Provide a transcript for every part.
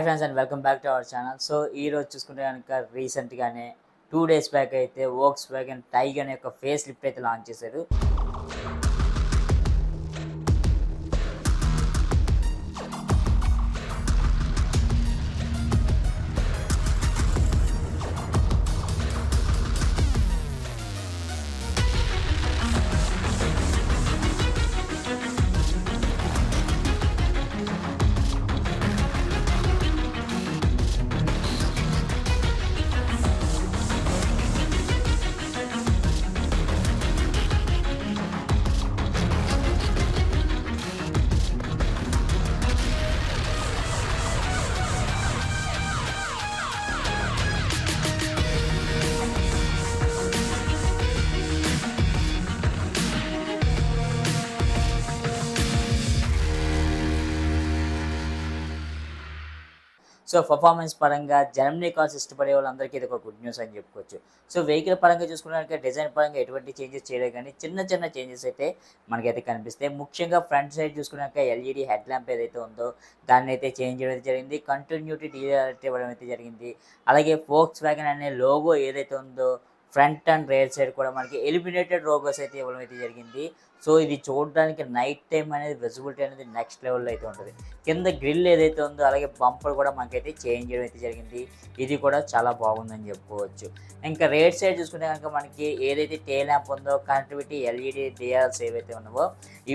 Friends and welcome back to our channel. So ఈ రోజు చూసుకుంటే కనుక రీసెంట్గానే 2 days బ్యాక్ అయితే వోక్స్ వ్యాగన్ టైగన్ యొక్క ఫేస్ లిఫ్ట్ అయితే లాంచ్ చేశారు. సో పర్ఫార్మెన్స్ పరంగా జర్మనీ కార్స్ ఇష్టపడే వాళ్ళందరికీ ఇది ఒక గుడ్ న్యూస్ అని చెప్పుకోవచ్చు. సో వెహికల్ పరంగా చూసుకున్నాక డిజైన్ పరంగా ఎటువంటి చేంజెస్ చేయలేదు, కానీ చిన్న చిన్న చేంజెస్ అయితే మనకైతే కనిపిస్తాయి. ముఖ్యంగా ఫ్రంట్ సైడ్ చూసుకున్నాక ఎల్ఈడి హెడ్ ల్యాంప్ ఏదైతే ఉందో దాన్ని అయితే చేంజ్ చేయడం జరిగింది. కంటిన్యూటీ డీఆర్టీ ఇవ్వడం అయితే జరిగింది. అలాగే వోక్స్ వ్యాగన్ అనే లోగో ఏదైతే ఉందో ఫ్రంట్ అండ్ రేర్ సైడ్ కూడా మనకి ఎలిమినేటెడ్ లోగోస్ అయితే ఇవ్వడం అయితే జరిగింది. సో ఇది చూడడానికి నైట్ టైం అనేది విజిబిలిటీ అనేది నెక్స్ట్ లెవెల్లో అయితే ఉంటుంది. కింద గ్రిల్ ఏదైతే ఉందో అలాగే బంపర్ కూడా మనకైతే చేంజ్ చేయడం అయితే జరిగింది. ఇది కూడా చాలా బాగుందని చెప్పుకోవచ్చు. ఇంకా రేట్ సైడ్ చూసుకుంటే కనుక మనకి ఏదైతే టేల్ ల్యాంప్ ఉందో కనెక్టివిటీ ఎల్ఈడి డిఆర్ఎల్స్ ఏవైతే ఉన్నావో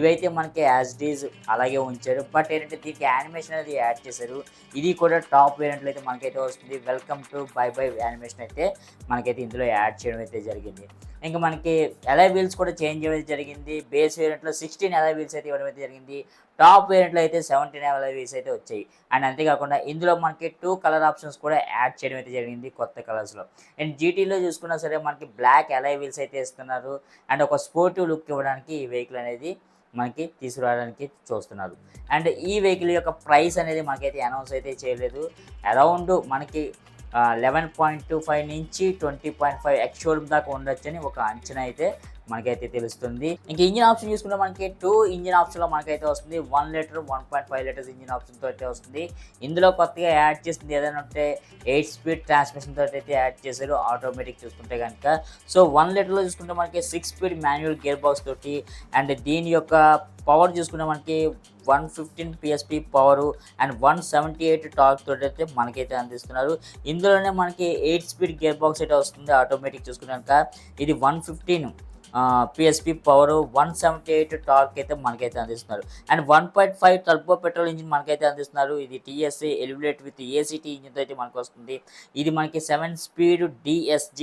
ఇవైతే మనకి యాజ్ డీజ్ అలాగే ఉంచారు. బట్ ఏంటంటే దీనికి యానిమేషన్ అనేది యాడ్ చేశారు. ఇది కూడా టాప్ వేరియంట్లో అయితే మనకైతే వస్తుంది. Welcome to buy by animation అయితే మనకైతే ఇందులో యాడ్ చేయడం అయితే జరిగింది. ఇంకా మనకి అలై వీల్స్ కూడా చేంజ్ చేయడం జరిగింది. బేస్ వేరియంట్లో 16 అలై వీల్స్ అయితే ఇవ్వడం అయితే జరిగింది. టాప్ వేరియంట్లో అయితే 17 అలై వీల్స్ అయితే వచ్చాయి. అండ్ అంతేకాకుండా ఇందులో మనకి 2 కలర్ ఆప్షన్స్ కూడా యాడ్ చేయడం అయితే జరిగింది కొత్త కలర్స్లో. అండ్ జీటీలో చూసుకున్నా సరే మనకి బ్లాక్ అలై వీల్స్ అయితే ఇస్తున్నారు. అండ్ ఒక స్పోర్టివ్ లుక్ ఇవ్వడానికి ఈ వెహికల్ అనేది మనకి తీసుకురావడానికి చూస్తున్నారు. అండ్ ఈ వెహికల్ యొక్క ప్రైస్ అనేది మనకైతే అనౌన్స్ అయితే చేయలేదు. అరౌండ్ మనకి 11.25 నుంచి 20.5 ఎక్స్‌షోరూమ్ దాకా ఉండొచ్చని ఒక అంచనా అయితే మనకైతే తెలుస్తుంది. ఇంక ఇంజిన్ ఆప్షన్ చూసుకుంటే మనకి 2 ఇంజిన్ ఆప్షన్లో మనకైతే వస్తుంది. 1 లీటర్ 1.5 లీటర్స్ ఇంజిన్ ఆప్షన్తో అయితే వస్తుంది. ఇందులో కొత్తగా యాడ్ చేసింది ఏదైనా ఉంటే 8 స్పీడ్ ట్రాన్స్మిషన్ తోటి అయితే యాడ్ చేశారు ఆటోమేటిక్ చూసుకుంటే కనుక. సో 1 లీటర్లో చూసుకుంటే మనకి 6 స్పీడ్ మాన్యువల్ గేర్ బాక్స్ తోటి అండ్ దీని యొక్క పవర్ చూసుకుంటే మనకి 115 PSP పవరు అండ్ 178 టార్క్ తోటి అయితే మనకైతే అందిస్తున్నారు. ఇందులోనే మనకి 8 స్పీడ్ గేర్ బాక్స్ అయితే వస్తుంది ఆటోమేటిక్ చూసుకున్నాక. ఇది 115 PSP పవరు 178 టార్క్ అయితే మనకైతే అందిస్తున్నారు. అండ్ 1.5 టర్బో పెట్రోల్ ఇంజిన్ మనకైతే అందిస్తున్నారు. ఇది TSI ఎలివేట్ విత్ ACT ఇంజిన్తో అయితే మనకు వస్తుంది. ఇది మనకి 7 స్పీడ్ DSG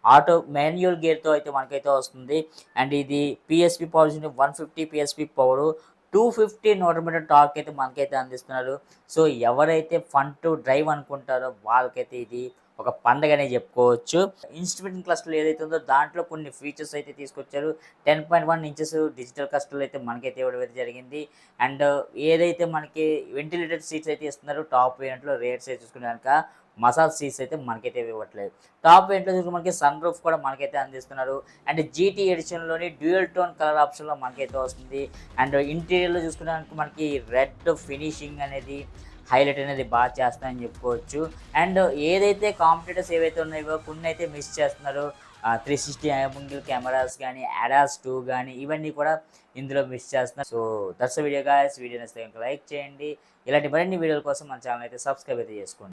ఆటో మాన్యువల్ గేర్తో అయితే మనకైతే వస్తుంది. అండ్ ఇది PSP power 150 PSP power 250 Newton torque అయితే మనకైతే అందిస్తున్నారు. సో ఎవరైతే ఫన్ టు డ్రైవ్ అనుకుంటారో వాళ్ళకైతే ఇది ఒక పండగనే చెప్పుకోవచ్చు. ఇన్స్ట్రుమెంట్ క్లస్టర్ ఏదైతే ఉందో దాంట్లో కొన్ని ఫీచర్స్ అయితే తీసుకొచ్చారు. 10.1 ఇంచెస్ డిజిటల్ క్లస్టర్లు అయితే మనకైతే ఇవ్వడం అయితే జరిగింది. అండ్ ఏదైతే మనకి వెంటిలేటెడ్ సీట్స్ అయితే ఇస్తున్నారు టాప్ వేరియంట్లో. రేట్ సైజ్ చూసుకునే కనుక మసాజ్ సీట్స్ అయితే మనకైతే ఇవ్వట్లేదు. టాప్ వేరియంట్లో చూసుకుంటే మనకి సన్ రూఫ్ కూడా మనకైతే అందిస్తున్నారు. అండ్ GT ఎడిషన్లోని డ్యూయల్ టోన్ కలర్ ఆప్షన్లో మనకైతే వస్తుంది. అండ్ ఇంటీరియర్లో చూసుకునే మనకి రెడ్ ఫినిషింగ్ అనేది హైలైట్ అనేది బాగా చేస్తానని చెప్పుకోవచ్చు. అండ్ ఏదైతే కాంపిటేటర్స్ ఏవైతే ఉన్నాయో కొన్ని అయితే మిస్ చేస్తున్నారు. 360 యాంగిల్ కెమెరాస్ కానీ ADAS 2 కానీ ఇవన్నీ కూడా ఇందులో మిస్ చేస్తున్నారు. So that's video guys. Video నచ్చితే కనుక లైక్ చేయండి. ఇలాంటి మరిన్ని వీడియోల కోసం మన ఛానల్ అయితే సబ్స్క్రైబ్ అయితే చేసుకోండి.